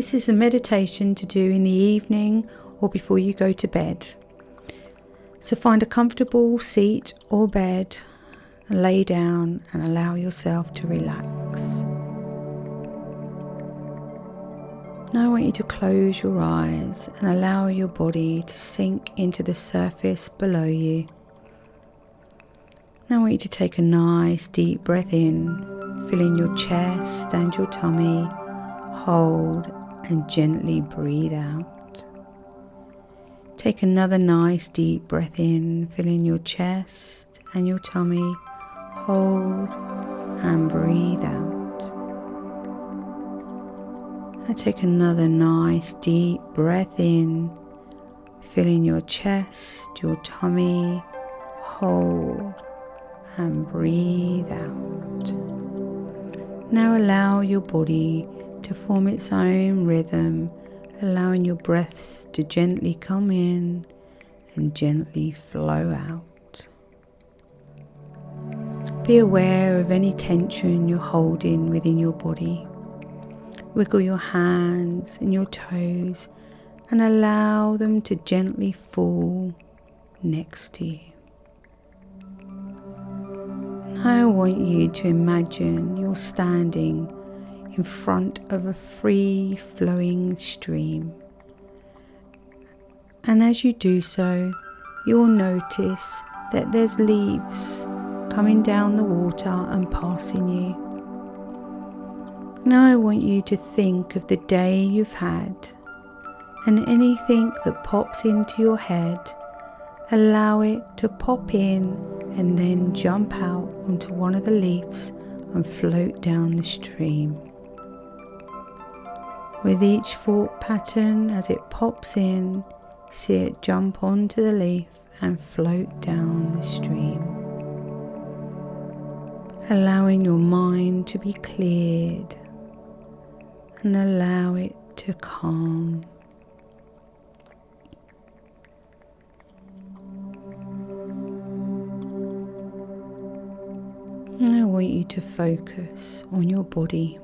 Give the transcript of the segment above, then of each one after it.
This is a meditation to do in the evening or before you go to bed. So find a comfortable seat or bed and lay down and allow yourself to relax. Now I want you to close your eyes and allow your body to sink into the surface below you. Now I want you to take a nice deep breath in, filling your chest and your tummy. Hold and gently breathe out. Take another nice deep breath in, filling your chest and your tummy. Hold and breathe out. And take another nice deep breath in, filling your chest, your tummy. Hold and breathe out. Now allow your body to form its own rhythm, allowing your breaths to gently come in and gently flow out. Be aware of any tension you're holding within your body. Wiggle your hands and your toes and allow them to gently fall next to you. Now I want you to imagine you're standing in front of a free-flowing stream. And as you do so, you'll notice that there's leaves coming down the water and passing you. Now I want you to think of the day you've had, and anything that pops into your head, allow it to pop in and then jump out onto one of the leaves and float down the stream. With each thought pattern as it pops in, see it jump onto the leaf and float down the stream. Allowing your mind to be cleared and allow it to calm. And I want you to focus on your body.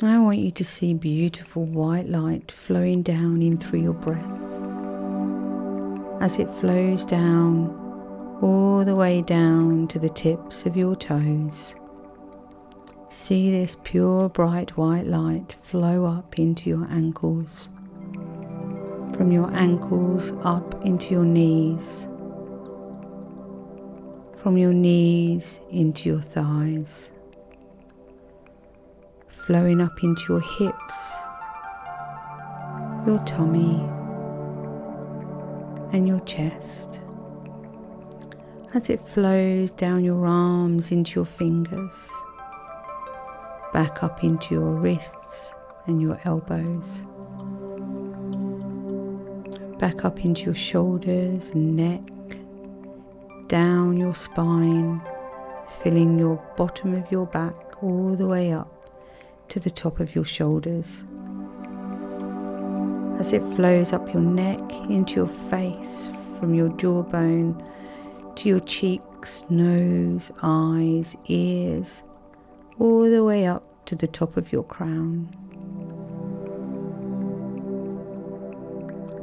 I want you to see beautiful white light flowing down in through your breath. As it flows down, all the way down to the tips of your toes. See this pure bright white light flow up into your ankles. From your ankles up into your knees. From your knees into your thighs. Flowing up into your hips, your tummy and your chest. As it flows down your arms into your fingers, back up into your wrists and your elbows, back up into your shoulders and neck, down your spine, filling your bottom of your back all the way up to the top of your shoulders. As it flows up your neck into your face, from your jawbone to your cheeks, nose, eyes, ears, all the way up to the top of your crown.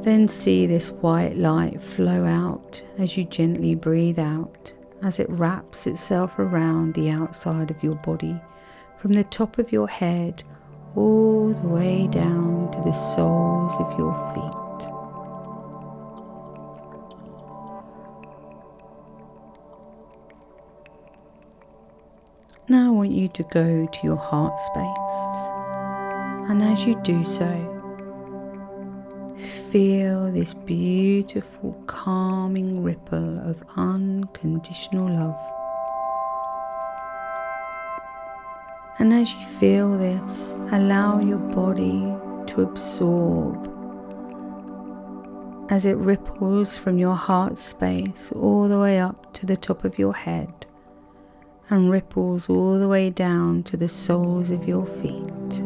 Then see this white light flow out as you gently breathe out, as it wraps itself around the outside of your body, from the top of your head all the way down to the soles of your feet. Now I want you to go to your heart space, and as you do so, feel this beautiful calming ripple of unconditional love. And as you feel this, allow your body to absorb as it ripples from your heart space all the way up to the top of your head and ripples all the way down to the soles of your feet.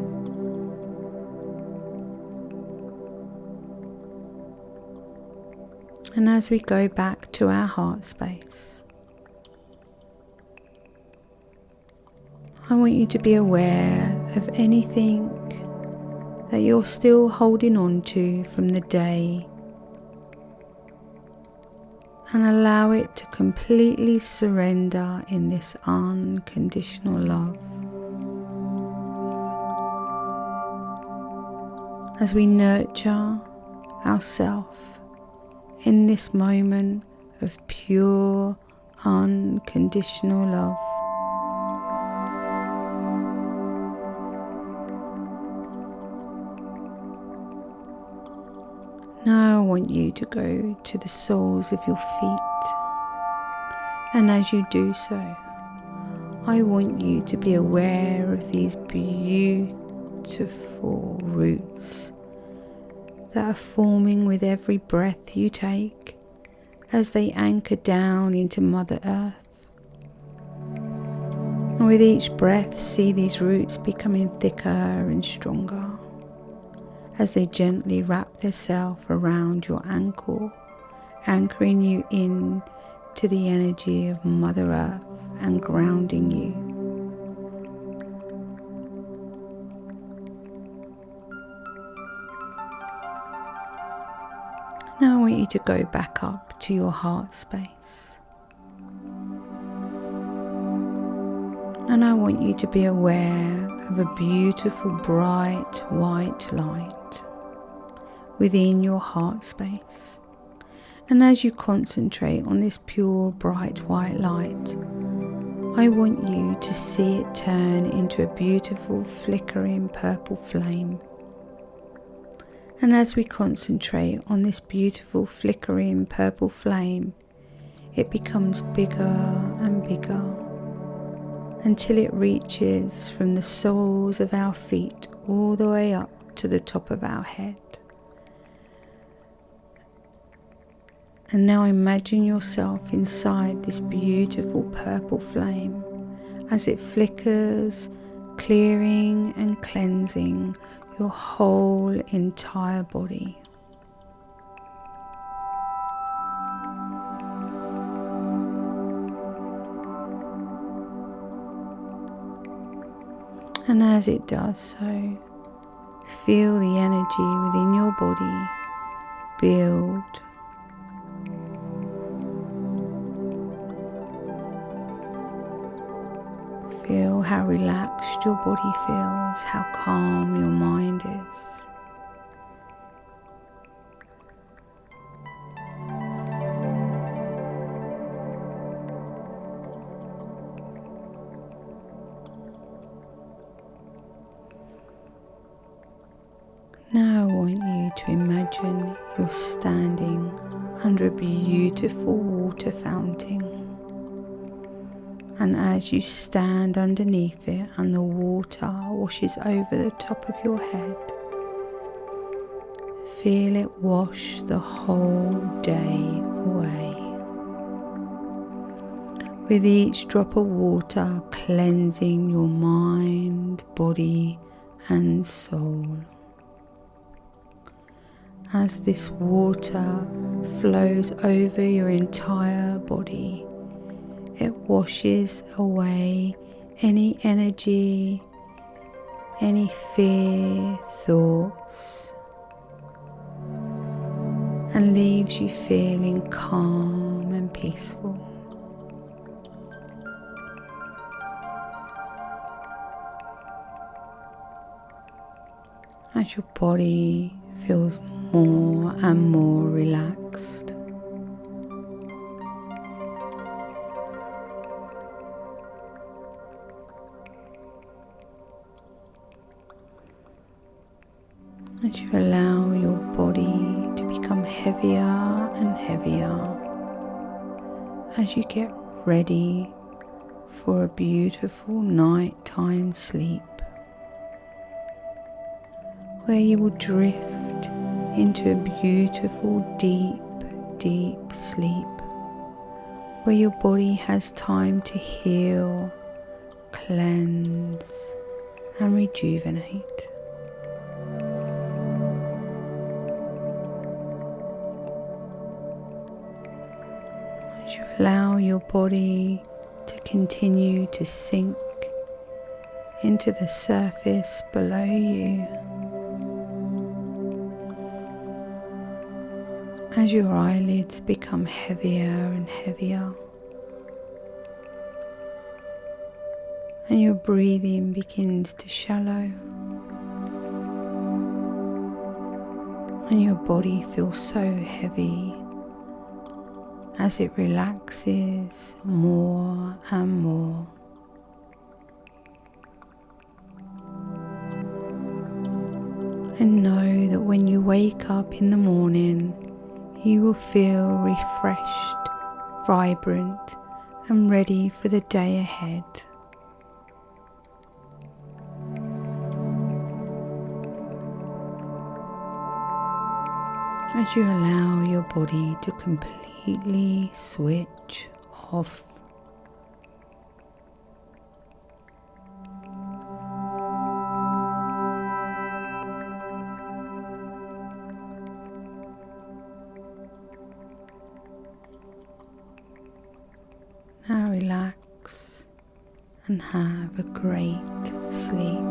And as we go back to our heart space, I want you to be aware of anything that you're still holding on to from the day, and allow it to completely surrender in this unconditional love. As we nurture ourselves in this moment of pure, unconditional love. Now I want you to go to the soles of your feet, and as you do so, I want you to be aware of these beautiful roots that are forming with every breath you take as they anchor down into Mother Earth. And with each breath, see these roots becoming thicker and stronger as they gently wrap themselves around your ankle, anchoring you in to the energy of Mother Earth and grounding you. Now I want you to go back up to your heart space. And I want you to be aware of a beautiful bright white light within your heart space. And as you concentrate on this pure bright white light, I want you to see it turn into a beautiful flickering purple flame. And as we concentrate on this beautiful flickering purple flame, it becomes bigger and bigger until it reaches from the soles of our feet all the way up to the top of our head. And now imagine yourself inside this beautiful purple flame as it flickers, clearing and cleansing your whole entire body. And as it does so, feel the energy within your body build. Feel how relaxed your body feels, how calm your mind is. Now I want you to imagine you're standing under a beautiful water fountain. And as you stand underneath it and the water washes over the top of your head, feel it wash the whole day away. With each drop of water cleansing your mind, body and soul. As this water flows over your entire body, it washes away any energy, any fear, thoughts, and leaves you feeling calm and peaceful. As your body feels more and more relaxed. As you allow your body to become heavier and heavier, as you get ready for a beautiful nighttime sleep, where you will drift into a beautiful deep sleep, where your body has time to heal, cleanse and rejuvenate. As you allow your body to continue to sink into the surface below you. As your eyelids become heavier and heavier, and your breathing begins to shallow, and your body feels so heavy as it relaxes more and more. And know that when you wake up in the morning, you will feel refreshed, vibrant, and ready for the day ahead. As you allow your body to completely switch off. Now relax and have a great sleep.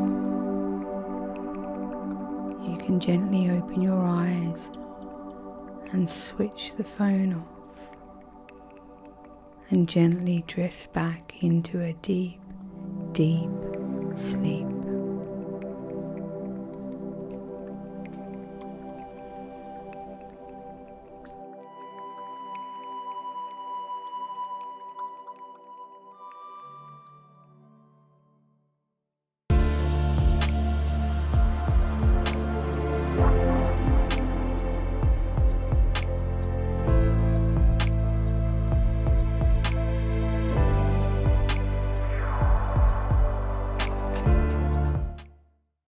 You can gently open your eyes and switch the phone off and gently drift back into a deep, deep sleep.